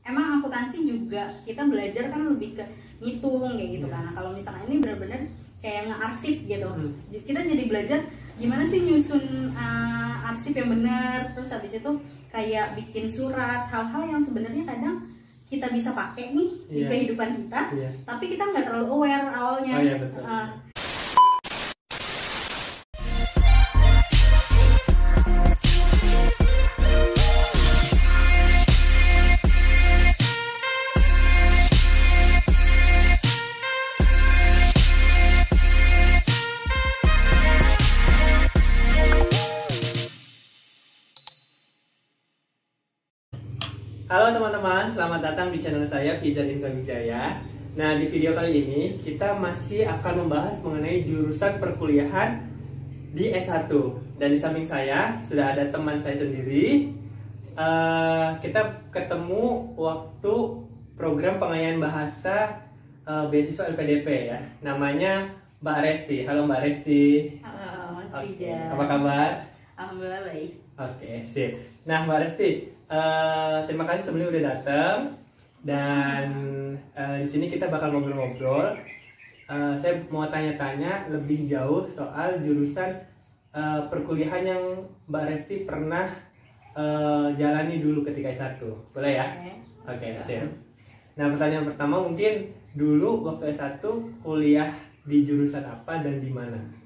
emang akuntansi juga kita belajar kan lebih ke ngitung kayak gitu kan. Nah, kalau misalnya ini benar-benar kayak nge-arsip gitu. Kita jadi belajar gimana sih nyusun arsip yang benar, terus habis itu kayak bikin surat, hal-hal yang sebenarnya kadang kita bisa pakai nih di kehidupan kita, tapi kita nggak terlalu aware awalnya. Betul. Halo teman-teman, selamat datang di channel saya Fizar Indra Wijaya. Nah, di video kali ini kita masih akan membahas mengenai jurusan perkuliahan di S1. Dan di samping saya sudah ada teman saya sendiri. Kita ketemu waktu program pengayaan bahasa beasiswa LPDP ya. Namanya Mbak Resti. Halo Mbak Resti. Halo Mas Fizar. Apa kabar? Alhamdulillah baik. Oke, sip. Nah Mbak Resti, terima kasih sebelumnya udah datang dan di sini kita bakal ngobrol-ngobrol. Saya mau tanya-tanya lebih jauh soal jurusan perkuliahan yang Mbak Resti pernah jalani dulu ketika S1. Boleh ya? Oke, sip. Nah, pertanyaan pertama mungkin dulu waktu S1 kuliah di jurusan apa dan di mana?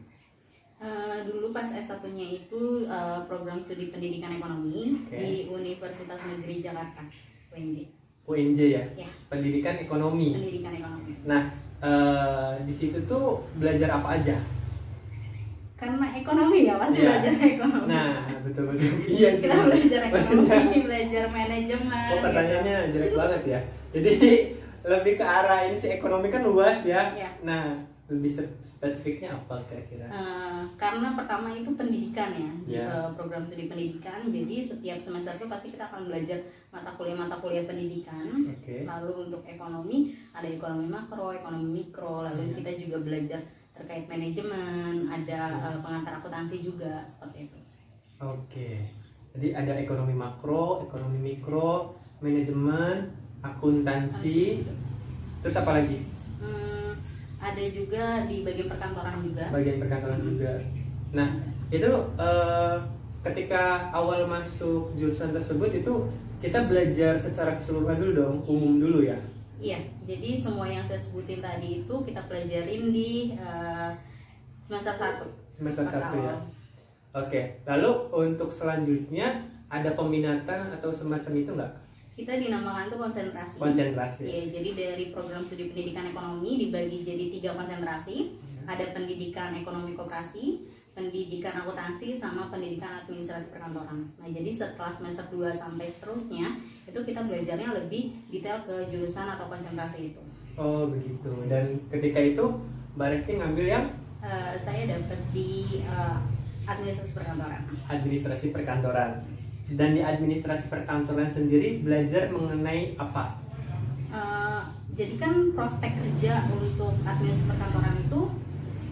Dulu pas S1-nya itu program studi pendidikan ekonomi di Universitas Negeri Jakarta, UNJ. UNJ ya? Ya. Pendidikan ekonomi. Pendidikan ekonomi. Nah, di situ tuh belajar apa aja? Karena ekonomi ya pasti belajar ekonomi. Nah, betul-betul. Iya sih. Kita belajar ekonomi, belajar manajemen. Oh, pertanyaannya jelek banget ya. Jadi lebih ke arah ini sih, ekonomi kan luas ya. Nah, lebih spesifiknya apa kira-kira? Karena pertama itu pendidikan ya, program studi pendidikan. Jadi setiap semester itu pasti kita akan belajar mata kuliah pendidikan. Lalu untuk ekonomi ada ekonomi makro, ekonomi mikro. Lalu kita juga belajar terkait manajemen, ada pengantar akuntansi juga seperti itu. Jadi ada ekonomi makro, ekonomi mikro, manajemen, akuntansi, terus apa lagi? Ada juga di bagian perkantoran juga. Bagian perkantoran juga. Nah, itu ketika awal masuk jurusan tersebut itu kita belajar secara keseluruhan dulu dong, umum dulu ya? Iya, jadi semua yang saya sebutin tadi itu kita pelajarin di semester 1. Semester 1 ya? Oke, lalu untuk selanjutnya ada peminatan atau semacam itu nggak? Kita dinamakan tuh konsentrasi. Konsentrasi. Iya, jadi dari program studi pendidikan ekonomi dibagi jadi 3 konsentrasi. Ada pendidikan ekonomi koperasi, pendidikan akuntansi, sama pendidikan administrasi perkantoran. Nah, jadi setelah semester 2 sampai seterusnya itu kita belajarnya lebih detail ke jurusan atau konsentrasi itu. Oh, begitu. Dan ketika itu Mbak Resti ngambil yang? Saya dapat di administrasi perkantoran. Administrasi perkantoran. Dan di administrasi perkantoran sendiri belajar mengenai apa? Jadi kan prospek kerja untuk administrasi perkantoran itu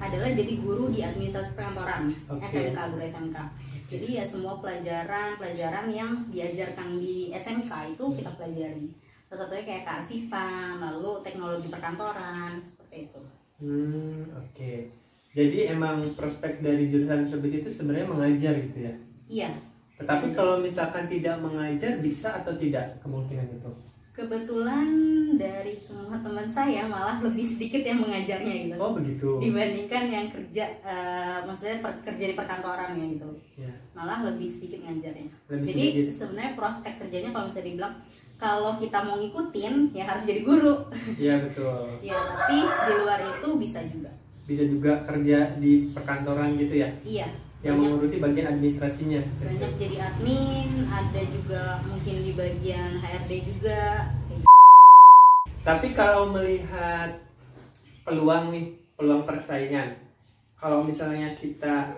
adalah jadi guru di administrasi perkantoran, SMK, guru SMK. Jadi ya semua pelajaran yang diajarkan di SMK itu kita pelajari. Salah satunya kayak kearsipan, lalu teknologi perkantoran, seperti itu. Jadi emang prospek dari jurusan tersebut itu sebenarnya mengajar gitu ya? Iya. Tetapi kalau misalkan tidak mengajar, bisa atau tidak kemungkinan itu? Kebetulan dari semua teman saya malah lebih sedikit yang mengajarnya gitu. Oh, begitu. Dibandingkan yang kerja, maksudnya kerja di perkantoran ya gitu. Malah lebih sedikit ngajarnya. Jadi sebenarnya prospek kerjanya kalau misalnya dibilang kalau kita mau ngikutin ya harus jadi guru. Iya, betul. Ya, tapi di luar itu bisa juga. Bisa juga kerja di perkantoran gitu ya? Iya. Yang mengurusi bagian administrasinya. Banyak jadi admin, ada juga mungkin di bagian HRD juga. Tapi kalau melihat peluang persaingan, kalau misalnya kita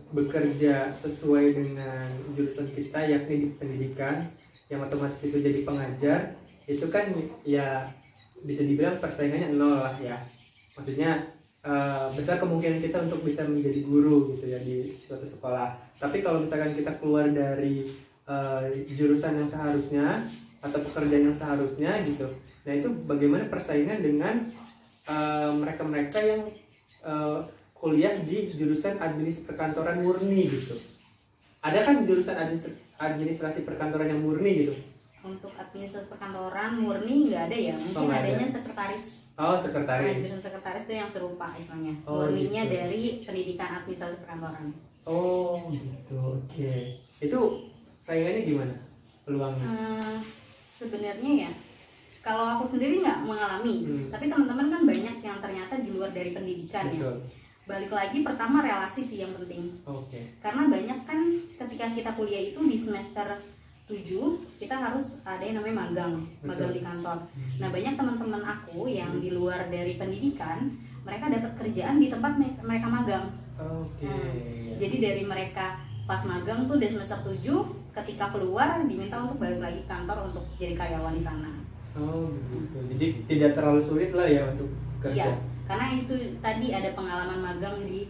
bekerja sesuai dengan jurusan kita yakni di pendidikan, yang otomatis itu jadi pengajar, itu kan ya bisa dibilang persaingannya nol lah ya. Maksudnya besar kemungkinan kita untuk bisa menjadi guru gitu ya di suatu sekolah. Tapi kalau misalkan kita keluar dari jurusan yang seharusnya, atau pekerjaan yang seharusnya gitu. Nah itu bagaimana persaingan dengan mereka-mereka yang kuliah di jurusan administrasi perkantoran murni gitu. Ada kan jurusan administrasi perkantoran yang murni gitu? Untuk administrasi perkantoran murni nggak ada ya, mungkin adanya sekretaris. Oh, sekretaris. Nah, jurusan sekretaris itu yang serupa istilahnya. Oh, murninya gitu. dari pendidikan administrasi perkantoran. Oh gitu, oke. Itu saingannya gimana peluangnya? Sebenarnya ya, kalau aku sendiri nggak mengalami, tapi teman-teman kan banyak yang ternyata di luar dari pendidikan. Betul. Ya. Balik lagi pertama relasi sih yang penting. Oke. Karena banyak kan ketika kita kuliah itu di semester 7 kita harus ada yang namanya magang di kantor. Nah banyak teman-teman aku yang di luar dari pendidikan, mereka dapat kerjaan di tempat mereka magang. Oke. Jadi dari mereka pas magang tuh di semester 7, ketika keluar diminta untuk balik lagi ke kantor untuk jadi karyawan di sana. Oh begitu. Jadi tidak terlalu sulit lah ya untuk kerja. Iya, karena itu tadi ada pengalaman magang di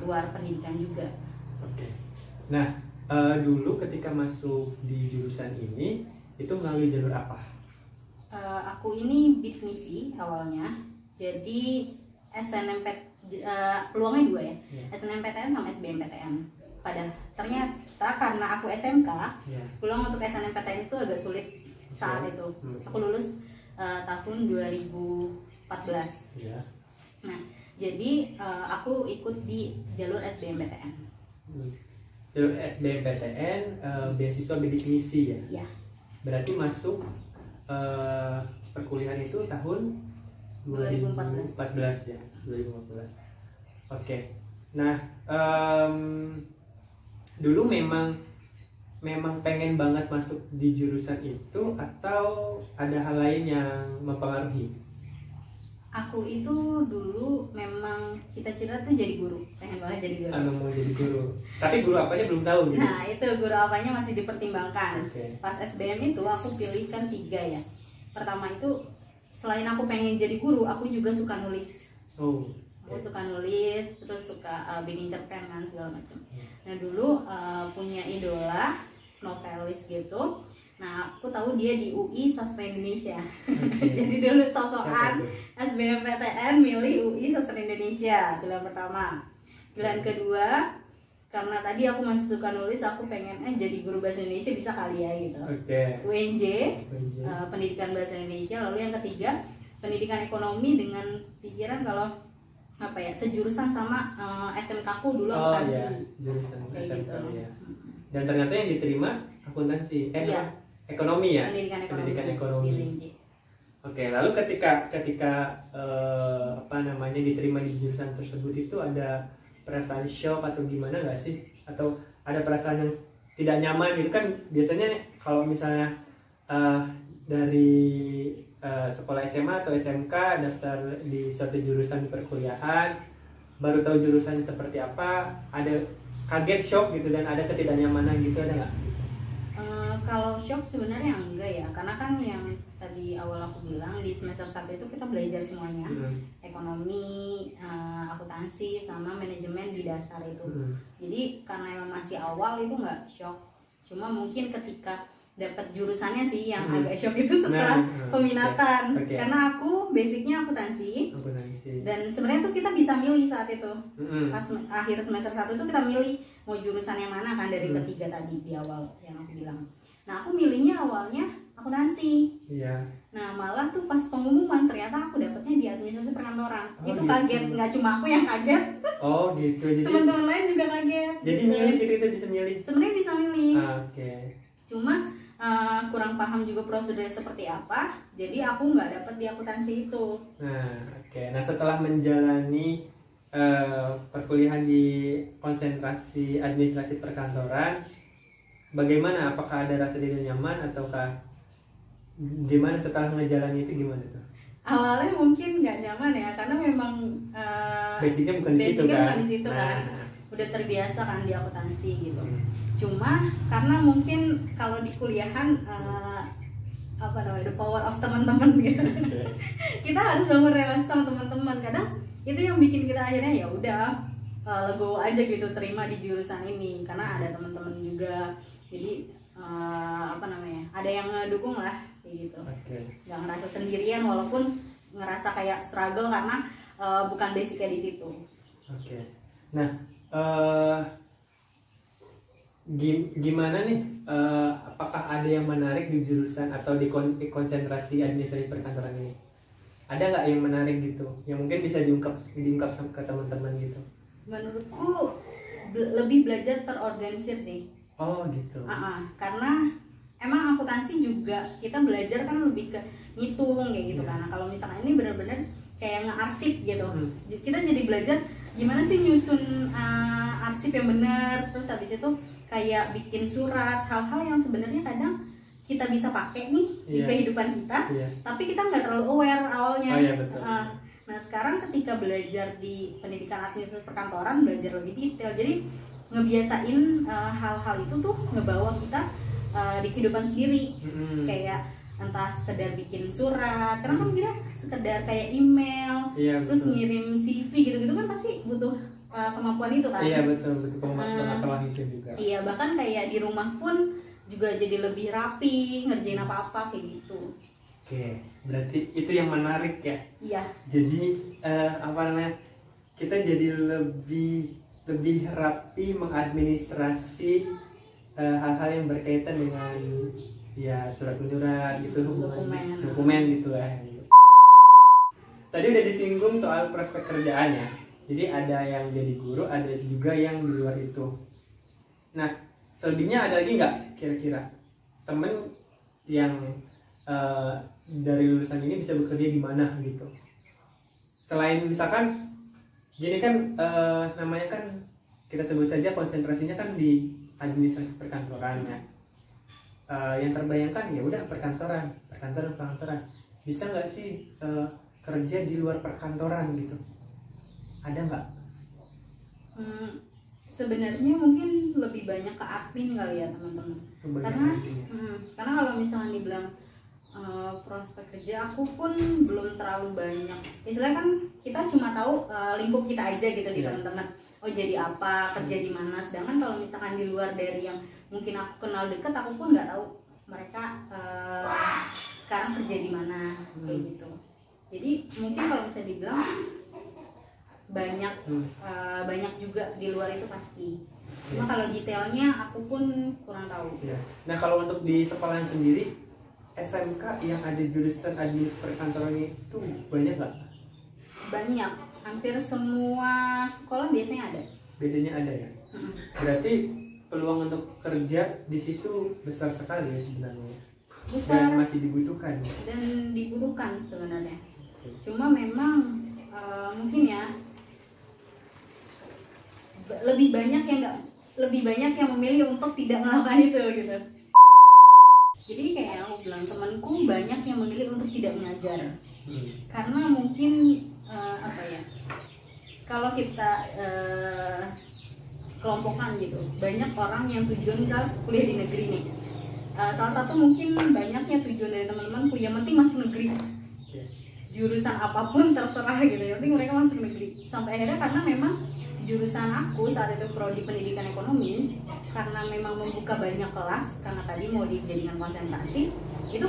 luar pendidikan juga. Oke. Nah, dulu ketika masuk di jurusan ini itu melalui jalur apa? Aku ini bidik misi awalnya. Jadi peluangnya dua ya. SNMPTN sama SBMPTN. Ternyata karena aku SMK, peluang untuk SNMPTN itu agak sulit saat itu. Aku lulus tahun 2014. Ya. Nah, jadi aku ikut di jalur SBMPTN. Jalur SBMPTN beasiswa bidik misi ya. Ya. Berarti masuk perkuliahan itu tahun 2014 ya. 2014. Oke. Nah, dulu memang pengen banget masuk di jurusan itu atau ada hal lain yang mempengaruhi? Aku itu dulu memang cita-cita tuh jadi guru, pengen banget jadi guru. Mau jadi guru, tapi guru apanya belum tahu gitu. Nah itu guru apanya masih dipertimbangkan. Pas SBM itu aku pilih kan 3 ya. Pertama itu selain aku pengen jadi guru, aku juga suka nulis. Aku suka nulis, terus suka bikin cerpen kan segala macam. Nah dulu punya idola novelis gitu. Nah, aku tahu dia di UI Sastra Indonesia. Jadi dulu sosokan SBMPTN milih UI Sastra Indonesia pilihan pertama. Pilihan kedua, karena tadi aku masih suka nulis, aku pengen jadi guru bahasa Indonesia bisa kali ya gitu. UNJ, pendidikan bahasa Indonesia. Lalu yang ketiga, pendidikan ekonomi dengan pikiran kalau sejurusan sama SMK aku dulu akuntansi. Jurusan SMK gitu. Ya. Dan ternyata yang diterima akuntansi. Ekonomi ya, pendidikan ekonomi. Oke, lalu ketika diterima di jurusan tersebut itu ada perasaan shock atau gimana nggak sih? Atau ada perasaan yang tidak nyaman gitu kan? Biasanya kalau misalnya dari sekolah SMA atau SMK daftar di suatu jurusan di perkuliahan, baru tahu jurusannya seperti apa, ada kaget, shock gitu, dan ada ketidaknyamanan gitu, ada nggak? Kalau shock sebenarnya enggak ya, karena kan yang tadi awal aku bilang di semester 1 itu kita belajar semuanya, ekonomi, akuntansi, sama manajemen di dasar itu. Jadi karena emang masih awal itu nggak shock, cuma mungkin ketika dapat jurusannya sih yang agak shock itu setelah peminatan. Karena aku basicnya akuntansi. Dan sebenarnya tuh kita bisa milih saat itu. Pas akhir semester 1 itu kita milih mau jurusan yang mana kan dari ketiga tadi di awal yang aku bilang. Nah aku milihnya awalnya akuntansi. Nah malah tuh pas pengumuman ternyata aku dapetnya di administrasi perkantoran. Itu kaget, nggak cuma aku yang kaget. Oh gitu. Jadi teman-teman lain juga kaget. Jadi gitu. Milih kita bisa milih. Sebenarnya bisa milih. Cuma kurang paham juga prosedurnya seperti apa, jadi aku nggak dapet di akuntansi itu. Nah setelah menjalani perkuliahan di konsentrasi administrasi perkantoran, bagaimana? Apakah ada rasa tidak nyaman ataukah gimana setelah menjalani itu, gimana tuh? Awalnya mungkin nggak nyaman ya, karena memang basicnya bukan di situ kan. Udah terbiasa kan di akuntansi gitu. Cuma karena mungkin kalau di kuliahan the power of teman-teman gitu. Kita harus bangun relasi sama teman-teman. Kadang itu yang bikin kita akhirnya ya udah legowo aja gitu terima di jurusan ini karena ada teman-teman juga. Jadi apa namanya, ada yang ngedukung lah kayak gitu. Nggak ngerasa sendirian walaupun ngerasa kayak struggle karena bukan basicnya di situ. Nah, gimana nih? Apakah ada yang menarik di jurusan atau di konsentrasi administrasi perkantoran ini? Ada nggak yang menarik gitu? Yang mungkin bisa diungkap ke teman-teman gitu? Menurutku lebih belajar terorganisir sih. Oh gitu. Karena emang akuntansi juga kita belajar kan lebih ke ngitung kayak gitu kan. Nah, kalau misalkan ini benar-benar kayak nge-arsip gitu. Kita jadi belajar gimana sih nyusun arsip yang benar, terus habis itu kayak bikin surat, hal-hal yang sebenarnya kadang kita bisa pakai nih di kehidupan kita, tapi kita nggak terlalu aware awalnya. Betul. Nah sekarang ketika belajar di pendidikan administrasi perkantoran, belajar lebih detail, jadi ngebiasain hal-hal itu tuh ngebawa kita di kehidupan sendiri. Kayak entah sekedar bikin surat, karena kan kita sekedar kayak email, terus ngirim CV gitu-gitu kan pasti butuh kemampuan itu kan. Betul pengetahuan itu juga. Bahkan kayak di rumah pun juga jadi lebih rapi, ngerjain apa-apa kayak gitu. Berarti itu yang menarik ya. Jadi kita jadi lebih rapi mengadministrasi hal-hal yang berkaitan dengan surat menyurat gitu, dokumen gitu ya. Tadi udah disinggung soal prospek kerjaannya. Jadi ada yang jadi guru, ada juga yang di luar itu. Nah, selebihnya ada lagi nggak kira-kira temen yang dari lulusan ini bisa bekerja di mana gitu? Selain misalkan gini kan namanya kan kita sebut saja konsentrasinya kan di administrasi perkantoran ya. Yang terbayangkan ya udah perkantoran. Bisa nggak sih kerja di luar perkantoran gitu? Ada nggak? Sebenarnya mungkin lebih banyak ke admin kali ya teman-teman. Karena kalau misalnya dibilang prospek kerja, aku pun belum terlalu banyak. Istilahnya kan kita cuma tahu lingkup kita aja gitu di teman-teman. Oh jadi apa, kerja di mana. Sedangkan kalau misalkan di luar dari yang mungkin aku kenal dekat, aku pun nggak tahu mereka sekarang kerja di mana kayak gitu. Jadi mungkin kalau bisa dibilang banyak juga di luar itu pasti. Cuma kalau detailnya aku pun kurang tahu. Nah kalau untuk di sekolahan sendiri, SMK yang ada jurusan administrasi perkantoran itu banyak nggak? Banyak, hampir semua sekolah biasanya ada. Bedanya ada ya. Berarti peluang untuk kerja di situ besar sekali ya sebenarnya. Dan masih dibutuhkan. Dan dibutuhkan sebenarnya. Cuma memang mungkin ya lebih banyak yang memilih untuk tidak melakukan itu gitu. Jadi kayak aku bilang, temanku banyak yang memilih untuk tidak mengajar. Karena mungkin kalau kita kelompokkan gitu, banyak orang yang tujuan misal kuliah di negeri nih. Salah satu mungkin banyaknya tujuan dari teman-temanku yang penting masuk negeri. Jurusan apapun terserah gitu, yang penting mereka masuk negeri. Sampai akhirnya karena memang jurusan aku saat itu prodi pendidikan ekonomi, karena memang membuka banyak kelas, karena tadi mau dijadikan konsentrasi, itu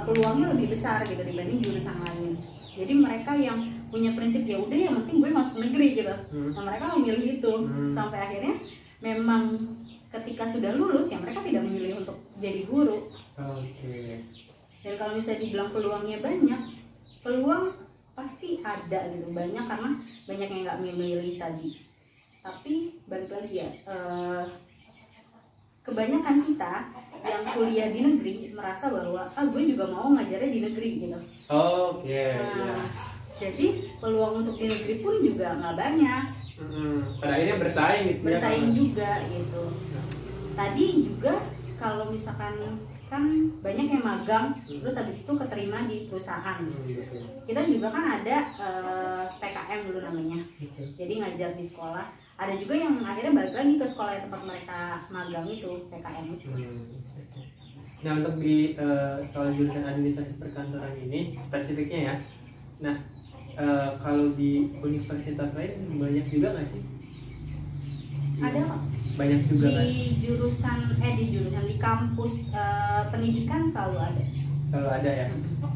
peluangnya lebih besar gitu dibanding jurusan lain. Jadi mereka yang punya prinsip ya udah yang penting gue masuk negeri gitu. Nah mereka memilih itu. Sampai akhirnya memang ketika sudah lulus ya mereka tidak memilih untuk jadi guru. Dan kalau misalnya dibilang peluangnya banyak, peluang pasti ada gitu, banyak karena banyak yang nggak memilih tadi. Tapi balik lagi ya, kebanyakan kita yang kuliah di negeri merasa bahwa gue juga mau ngajarnya di negeri gitu. Jadi peluang untuk di negeri pun juga nggak banyak. Pada akhirnya bersaing gitu. Bersaing juga gitu. Tadi juga kalau misalkan kan banyak yang magang, terus habis itu keterima di perusahaan. Kita juga kan ada PKM dulu namanya. Jadi ngajar di sekolah. Ada juga yang akhirnya balik lagi ke sekolah yang tempat mereka magang itu, PKM itu. Nah untuk di soal jurusan administrasi perkantoran ini spesifiknya ya. Nah kalau di universitas lain banyak juga nggak sih Ada kok. Banyak juga kan? Di kampus pendidikan selalu ada. Selalu ada ya.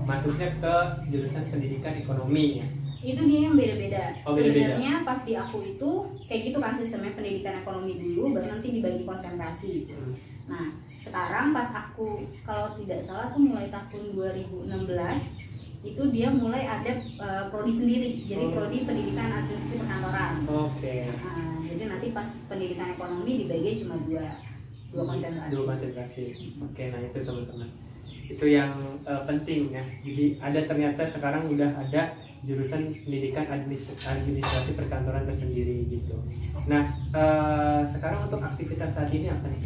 Masuknya ke jurusan pendidikan ekonomi ya. Itu dia yang beda-beda. Oh, beda-beda. Sebenarnya pas di aku itu kayak gitu kan sistemnya, pendidikan ekonomi dulu baru nanti dibagi konsentrasi. Nah, sekarang pas aku kalau tidak salah tuh mulai tahun 2016 itu dia mulai ada prodi sendiri. Jadi prodi pendidikan administrasi perkantoran. Oke. Nah, jadi nanti pas pendidikan ekonomi dibagi cuma dua konsentrasi. Dua konsentrasi. Oke, nah itu teman-teman. Itu yang penting ya. Jadi ada ternyata sekarang udah ada jurusan pendidikan administrasi perkantoran tersendiri gitu. Nah, sekarang untuk aktivitas saat ini apa nih,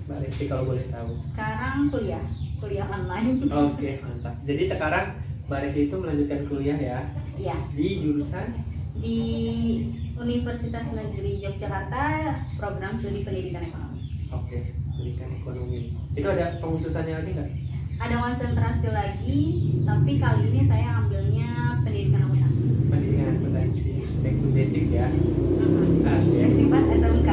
Mbak Resti kalau boleh tahu? Sekarang kuliah online. Oke, mantap. Jadi sekarang Mbak Resti itu melanjutkan kuliah ya? Iya. Di jurusan? Di Universitas Negeri Yogyakarta, program studi pendidikan ekonomi. Oke, pendidikan ekonomi. Itu ada pengkhususannya lagi nggak? Ada konsentrasi lagi, tapi kali ini saya ambilnya pendidikan akuntansi. Pendidikan akuntansi, back to basic ya. Basic pas SMK.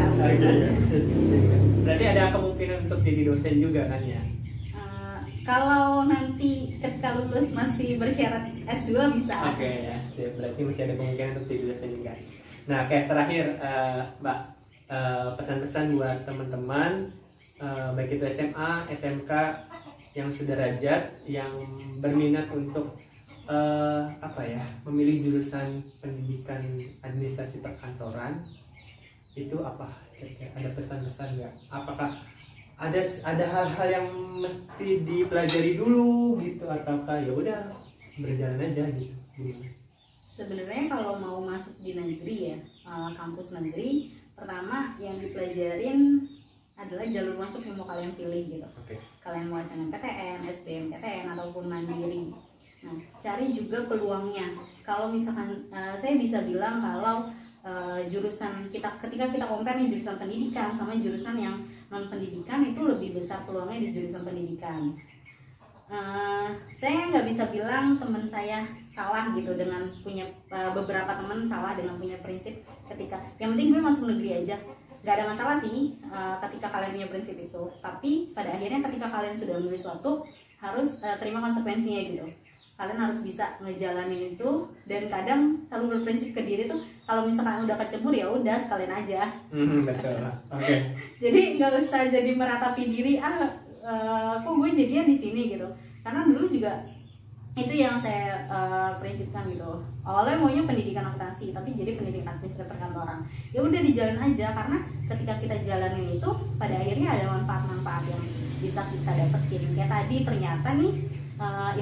Berarti ada kemungkinan untuk jadi dosen juga kan ya? Kalau nanti ketika lulus masih bersyarat S2 bisa. Oke ya, siap. Berarti masih ada kemungkinan untuk jadi dosen guys. Nah, kayak terakhir Mbak, pesan-pesan buat teman-teman baik itu SMA, SMK yang sederajat, yang berminat untuk memilih jurusan pendidikan administrasi perkantoran, itu apa? Ada pesan-pesan nggak? Apakah ada hal-hal yang mesti dipelajari dulu gitu, ataukah ya udah berjalan aja gitu? Sebenarnya kalau mau masuk di negeri ya, kampus negeri, pertama yang dipelajarin adalah jalur masuk yang mau kalian pilih gitu. Kalian mau SNMPTN, SBMPTN ataupun mandiri. Nah, cari juga peluangnya. Kalau misalkan saya bisa bilang kalau jurusan ketika kita compare nih jurusan pendidikan sama jurusan yang non pendidikan, itu lebih besar peluangnya di jurusan pendidikan. Saya nggak bisa bilang teman saya salah gitu dengan punya beberapa teman salah dengan punya prinsip ketika yang penting gue masuk negeri aja. Nggak ada masalah sih ketika kalian punya prinsip itu, tapi pada akhirnya ketika kalian sudah memilih suatu harus terima konsekuensinya gitu. Kalian harus bisa ngejalanin itu, dan kadang selalu berprinsip ke diri tuh kalau misalkan udah kecebur ya udah sekalian aja. Betul. Oke. Jadi nggak usah jadi meratapi diri kok gue jadinya di sini gitu. Karena dulu juga itu yang saya prinsipkan gitu. Awalnya maunya pendidikan akuntansi, tapi jadi pendidikan administrasi perkantoran. Ya udah dijalan aja, karena ketika kita jalanin itu pada akhirnya ada manfaat-manfaat yang bisa kita dapetin. Kayak tadi ternyata nih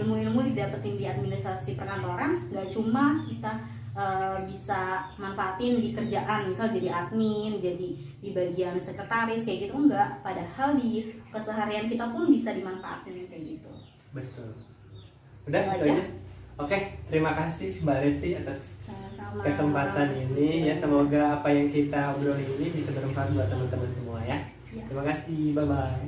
ilmu-ilmu didapetin di administrasi perkantoran nggak cuma kita bisa manfaatin di kerjaan, misal jadi admin, jadi di bagian sekretaris kayak gitu, enggak. Padahal di keseharian kita pun bisa dimanfaatin kayak gitu. Betul. Udah itu aja. Oke, terima kasih Mbak Resti atas kesempatan ini ya. Semoga apa yang kita obrolin ini bisa bermanfaat buat teman-teman semua ya. Terima kasih, bye bye.